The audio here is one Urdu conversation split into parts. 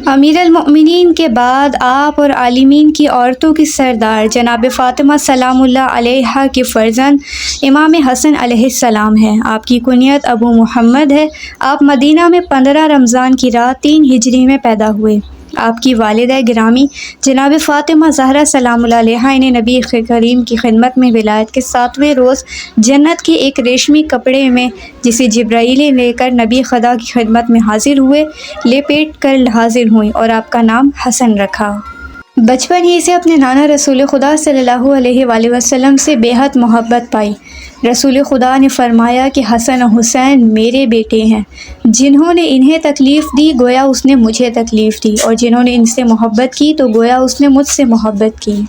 امیر المؤمنین کے بعد آپ اور عالمین کی عورتوں کی سردار جناب فاطمہ سلام اللہ علیہا کے فرزند امام حسن علیہ السلام ہیں۔ آپ کی کنیت ابو محمد ہے۔ آپ مدینہ میں 15 رمضان کی رات 3 ہجری میں پیدا ہوئے۔ آپ کی والدہ گرامی جناب فاطمہ زہرا سلام اللہ علیہا انہیں نبی کریم کی خدمت میں ولادت کے 7ویں روز جنت کے ایک ریشمی کپڑے میں، جسے جبرائیل لے کر نبی خدا کی خدمت میں حاضر ہوئے، لپیٹ کر حاضر ہوئیں اور آپ کا نام حسن رکھا۔ بچپن ہی سے اپنے نانا رسول خدا صلی اللہ علیہ وآلہ وسلم سے بے حد محبت پائی۔ رسول خدا نے فرمایا کہ حسن و حسین میرے بیٹے ہیں، جنہوں نے انہیں تکلیف دی گویا اس نے مجھے تکلیف دی، اور جنہوں نے ان سے محبت کی تو گویا اس نے مجھ سے محبت کی۔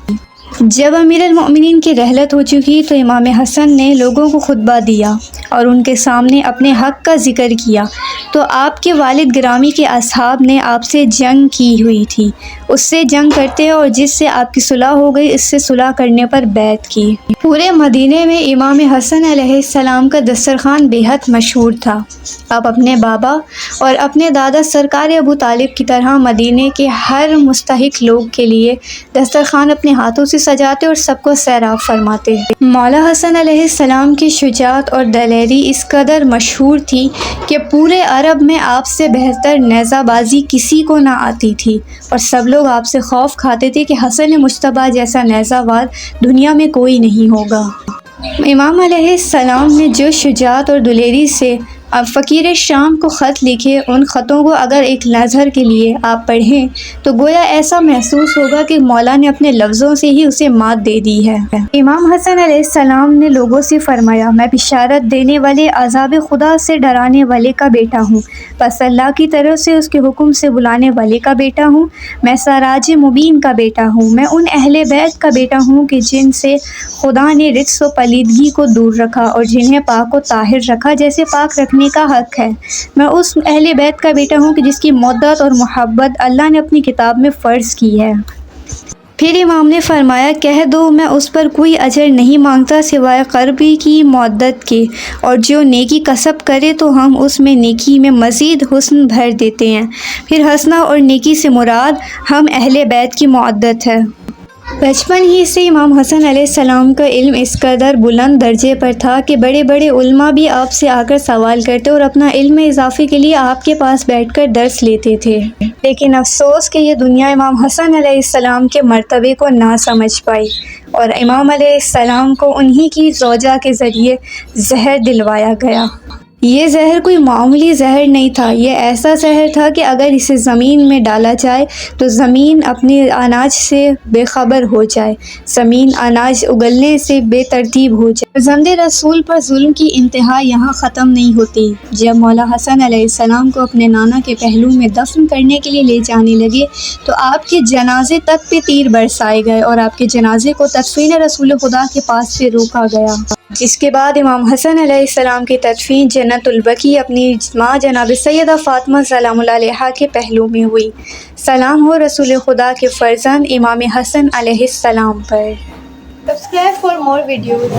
جب امیر المؤمنین کی رحلت ہو چکی تو امام حسن نے لوگوں کو خطبہ دیا اور ان کے سامنے اپنے حق کا ذکر کیا تو آپ کے والد گرامی کے اصحاب نے آپ سے جنگ کی ہوئی تھی، اس سے جنگ کرتے اور جس سے آپ کی صلح ہو گئی اس سے صلح کرنے پر بیعت کی۔ پورے مدینے میں امام حسن علیہ السلام کا دسترخوان بے حد مشہور تھا۔ آپ اپنے بابا اور اپنے دادا سرکار ابو طالب کی طرح مدینے کے ہر مستحق لوگ کے لیے دسترخوان اپنے ہاتھوں سے سجاتے اور سب کو سیراب فرماتے۔ مولا حسن علیہ السلام کی شجاعت اور دلیری اس قدر مشہور تھی کہ پورے عرب میں آپ سے بہتر نیزہ بازی کسی کو نہ آتی تھی، اور سب لوگ آپ سے خوف کھاتے تھے کہ حسن مجتبیٰ جیسا نیزہ باز دنیا میں کوئی نہیں ہوگا۔ امام علیہ السلام نے جو شجاعت اور دلیری سے فقیر شام کو خط لکھے، ان خطوں کو اگر ایک نظر کے لیے آپ پڑھیں تو گویا ایسا محسوس ہوگا کہ مولا نے اپنے لفظوں سے ہی اسے مات دے دی ہے۔ امام حسن علیہ السلام نے لوگوں سے فرمایا، میں بشارت دینے والے، عذاب خدا سے ڈرانے والے کا بیٹا ہوں، بس اللہ کی طرف سے اس کے حکم سے بلانے والے کا بیٹا ہوں، میں سراج مبین کا بیٹا ہوں، میں ان اہل بیت کا بیٹا ہوں کہ جن سے خدا نے رجس و پلیدگی کو دور رکھا اور جنہیں پاک و طاہر رکھا جیسے پاک رکھنے کا حق ہے، میں اس اہل بیت کا بیٹا ہوں کہ جس کی مودت اور محبت اللہ نے اپنی کتاب میں فرض کی ہے۔ پھر امام نے فرمایا، کہہ دو میں اس پر کوئی اجر نہیں مانگتا سوائے قربی کی مودت کے، اور جو نیکی کسب کرے تو ہم اس میں نیکی میں مزید حسن بھر دیتے ہیں۔ پھر حسنہ اور نیکی سے مراد ہم اہل بیت کی مودت ہے۔ بچپن ہی سے امام حسن علیہ السلام کا علم اس قدر بلند درجے پر تھا کہ بڑے بڑے علماء بھی آپ سے آ کر سوال کرتے اور اپنا علم اضافے کے لیے آپ کے پاس بیٹھ کر درس لیتے تھے، لیکن افسوس کہ یہ دنیا امام حسن علیہ السلام کے مرتبے کو نہ سمجھ پائی، اور امام علیہ السلام کو انہی کی زوجہ کے ذریعے زہر دلوایا گیا۔ یہ زہر کوئی معمولی زہر نہیں تھا، یہ ایسا زہر تھا کہ اگر اسے زمین میں ڈالا جائے تو زمین اپنے اناج سے بے خبر ہو جائے، زمین اناج اگلنے سے بے ترتیب ہو جائے۔ فرزند رسول پر ظلم کی انتہا یہاں ختم نہیں ہوتی۔ جب مولا حسن علیہ السلام کو اپنے نانا کے پہلو میں دفن کرنے کے لیے لے جانے لگے تو آپ کے جنازے تک پہ تیر برسائے گئے اور آپ کے جنازے کو تدفین رسول خدا کے پاس سے روکا گیا، جس کے بعد امام حسن علیہ السلام کی تدفین جنت البقیع اپنی ماں جناب سیدہ فاطمہ سلام اللہ علیہا کے پہلو میں ہوئی۔ سلام ہو رسول خدا کے فرزند امام حسن علیہ السلام پر۔ Subscribe for more videos.